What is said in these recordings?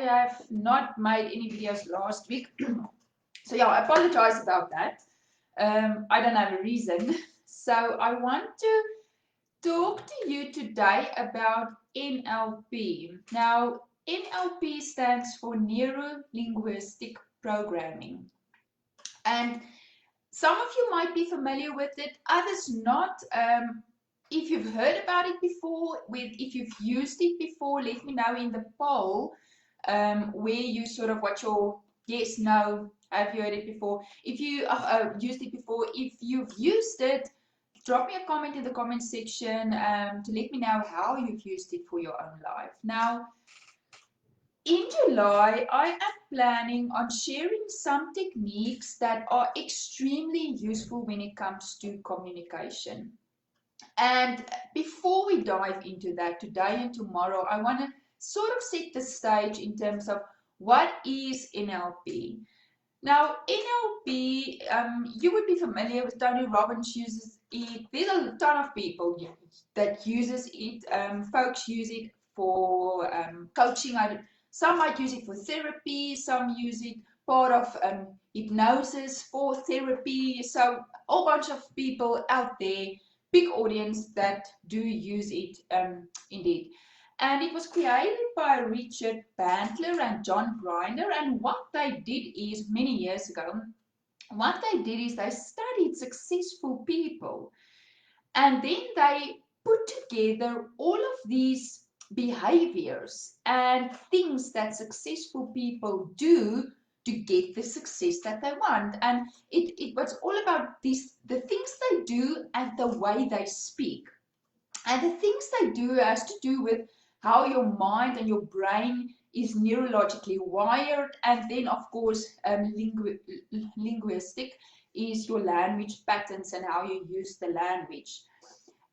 have not made any videos last week. So yeah, I apologize about that. I don't have a reason. So I want to talk to you today about NLP. Now, NLP stands for neuro-linguistic programming. And some of you might be familiar with it, others not. If you've heard about it before, if you've used it before, let me know in the poll where you sort of what your yes, no, have you heard it before? If you used it before, if you've used it, drop me a comment in the comment section to let me know how you've used it for your own life. Now, in July, I am planning on sharing some techniques that are extremely useful when it comes to communication. And before we dive into that today and tomorrow, I want to sort of set the stage in terms of what is NLP. Now, NLP, you would be familiar with Tony Robbins uses it. There's a ton of people that uses it. Folks use it for coaching. Some might use it for therapy. Some use it part of hypnosis for therapy. So a whole bunch of people out there, big audience that do use it indeed. And it was created by Richard Bandler and John Grinder. And what they did is, many years ago, what they did is they studied successful people. And then they put together all of these behaviors and things that successful people do to get the success that they want. And it was all about the things they do and the way they speak. And the things they do has to do with how your mind and your brain is neurologically wired, and then of course linguistic is your language patterns and how you use the language.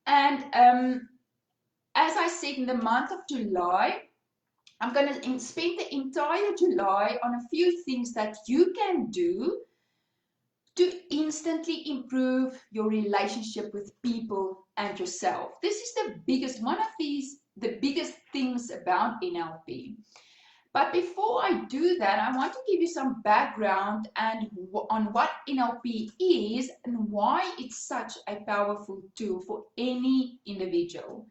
And as I said, in the month of July, I'm going to spend the entire July on a few things that you can do to instantly improve your relationship with people and yourself. This is the biggest things about NLP. But before I do that, I want to give you some background on what NLP is and why it's such a powerful tool for any individual.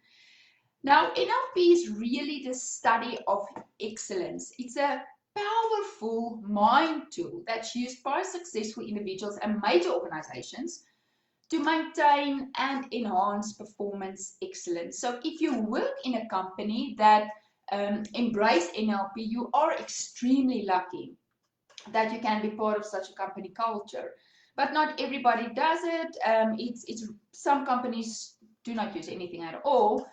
Now, NLP is really the study of excellence. It's a powerful mind tool that's used by successful individuals and major organizations to maintain and enhance performance excellence. So if you work in a company that embrace NLP, you are extremely lucky that you can be part of such a company culture. But not everybody does it. Some companies do not use anything at all.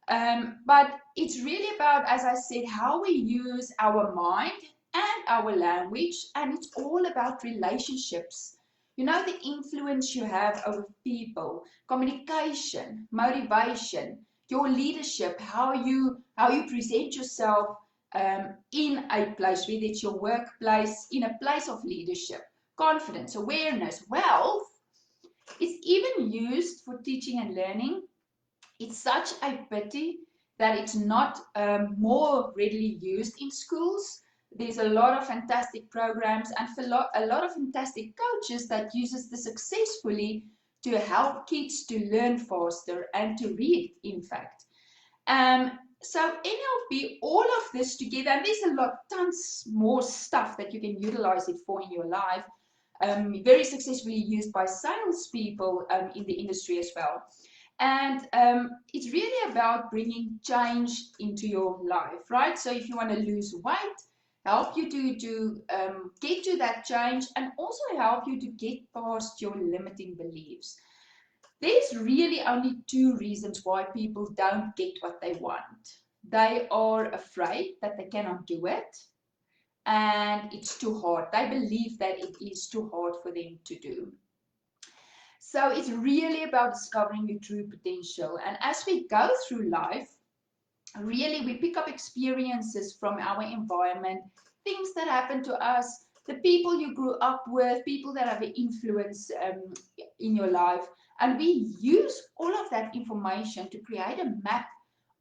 But it's really about, as I said, how we use our mind and our language, and it's all about relationships. You know, the influence you have over people, communication, motivation, your leadership, how you present yourself in a place, whether it's your workplace, in a place of leadership, confidence, awareness, wealth. It's even used for teaching and learning. It's such a pity that it's not more readily used in schools. There's a lot of fantastic programs and a lot of fantastic coaches that uses this successfully to help kids to learn faster and to read, in fact. So NLP, all of this together, and there's tons more stuff that you can utilize it for in your life, very successfully used by salespeople in the industry as well. And it's really about bringing change into your life, right? So if you want to lose weight, help you to get to that change, and also help you to get past your limiting beliefs. There's really only two reasons why people don't get what they want. They are afraid that they cannot do it, and it's too hard. They believe that it is too hard for them to do. So it's really about discovering your true potential. And as we go through life, really we pick up experiences from our environment, things that happen to us, the people you grew up with, people that have an influence in your life. And we use all of that information to create a map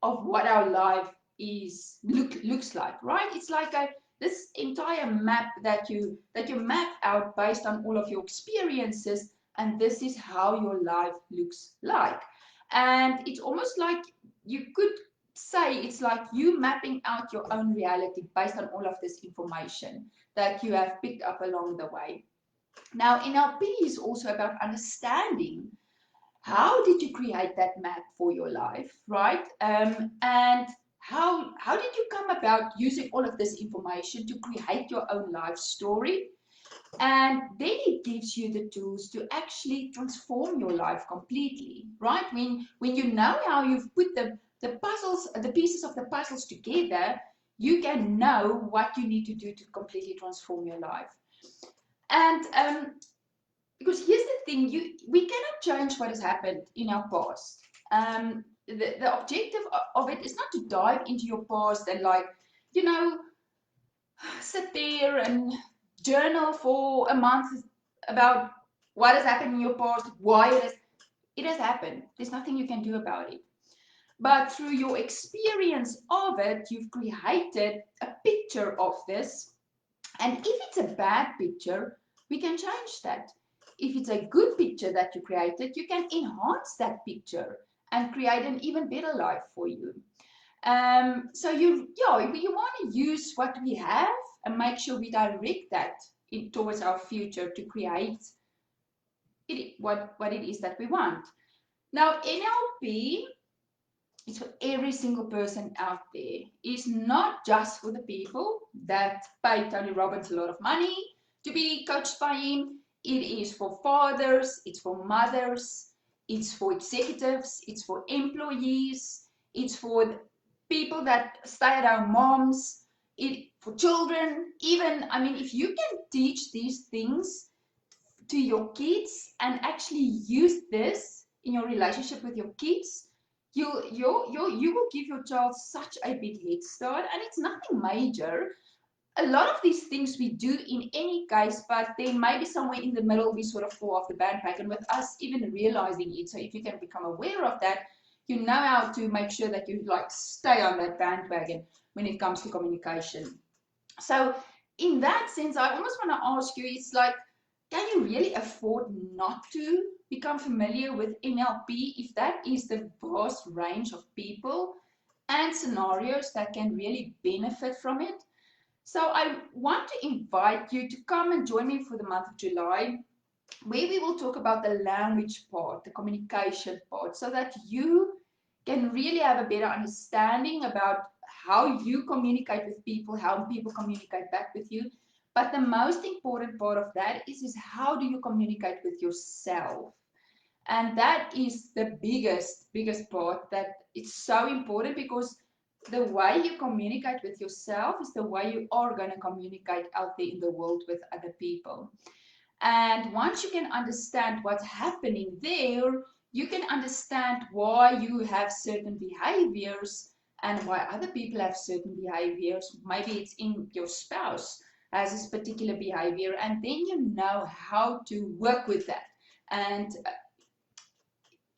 of what our life looks like, right? It's like this entire map that you map out based on all of your experiences, and this is how your life looks like. And it's almost like you could say it's like you mapping out your own reality based on all of this information that you have picked up along the way. Now, NLP is also about understanding how did you create that map for your life, right? And how did you come about using all of this information to create your own life story? And then it gives you the tools to actually transform your life completely, right? When you know how you've put the pieces of the puzzles together, you can know what you need to do to completely transform your life. And because here's the thing, we cannot change what has happened in our past. The objective of it is not to dive into your past and sit there and journal for a month about what has happened in your past, why it has happened. There's nothing you can do about it. But through your experience of it, you've created a picture of this. And if it's a bad picture, we can change that. If it's a good picture that you created, you can enhance that picture and create an even better life for you. So you want to use what we have and make sure we direct that towards our future to create what it is that we want. Now, NLP is for every single person out there. It's not just for the people that pay Tony Robbins a lot of money to be coached by him. It is for fathers, it's for mothers, it's for executives, it's for employees, it's for people that stay at home moms, for children. Even, I mean, if you can teach these things to your kids and actually use this in your relationship with your kids, you will give your child such a big head start, and it's nothing major. A lot of these things we do in any case, but then maybe somewhere in the middle we sort of fall off the bandwagon with us even realizing it. So if you can become aware of that, you know how to make sure that you stay on that bandwagon when it comes to communication. So in that sense, I almost want to ask you, it's like, can you really afford not to become familiar with NLP if that is the vast range of people and scenarios that can really benefit from it? So I want to invite you to come and join me for the month of July, where we will talk about the language part, the communication part, so that you can really have a better understanding about how you communicate with people, how people communicate back with you. But the most important part of that is how do you communicate with yourself? And that is the biggest part, that it's so important, because the way you communicate with yourself is the way you are going to communicate out there in the world with other people. And once you can understand what's happening there, you can understand why you have certain behaviors and why other people have certain behaviors. Maybe it's in your spouse has this particular behavior, and then you know how to work with that. And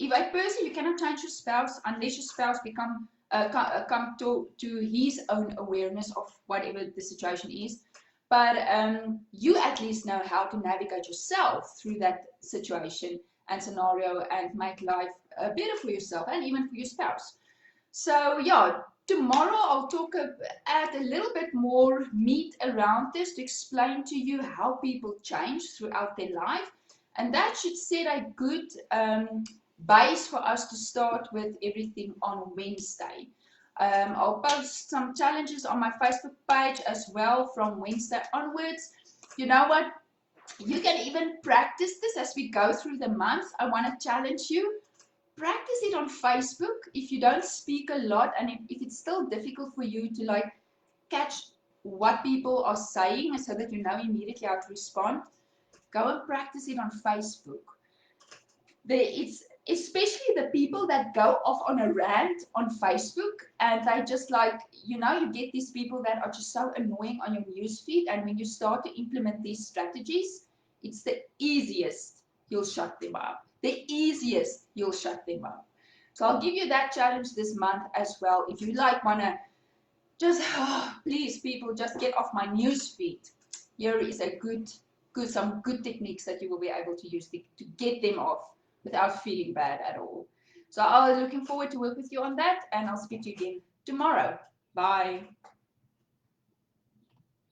if a person, you cannot change your spouse unless your spouse come to his own awareness of whatever the situation is. But you at least know how to navigate yourself through that situation and scenario and make life better for yourself and even for your spouse. So yeah, tomorrow I'll add a little bit more meat around this to explain to you how people change throughout their life. And that should set a good base for us to start with everything on Wednesday. I'll post some challenges on my Facebook page as well from Wednesday onwards. You know what? You can even practice this as we go through the month. I want to challenge you. Practice it on Facebook if you don't speak a lot, and if it's still difficult for you to catch what people are saying so that you know immediately how to respond. Go and practice it on Facebook. It's especially the people that go off on a rant on Facebook, and they just you get these people that are just so annoying on your newsfeed, and when you start to implement these strategies, it's the easiest you'll shut them up. The easiest you'll shut them up. So I'll give you that challenge this month as well. If you want to just please people, just get off my news feed. Here is a some good techniques that you will be able to use to get them off without feeling bad at all. So I'm looking forward to work with you on that, and I'll speak to you again tomorrow. Bye.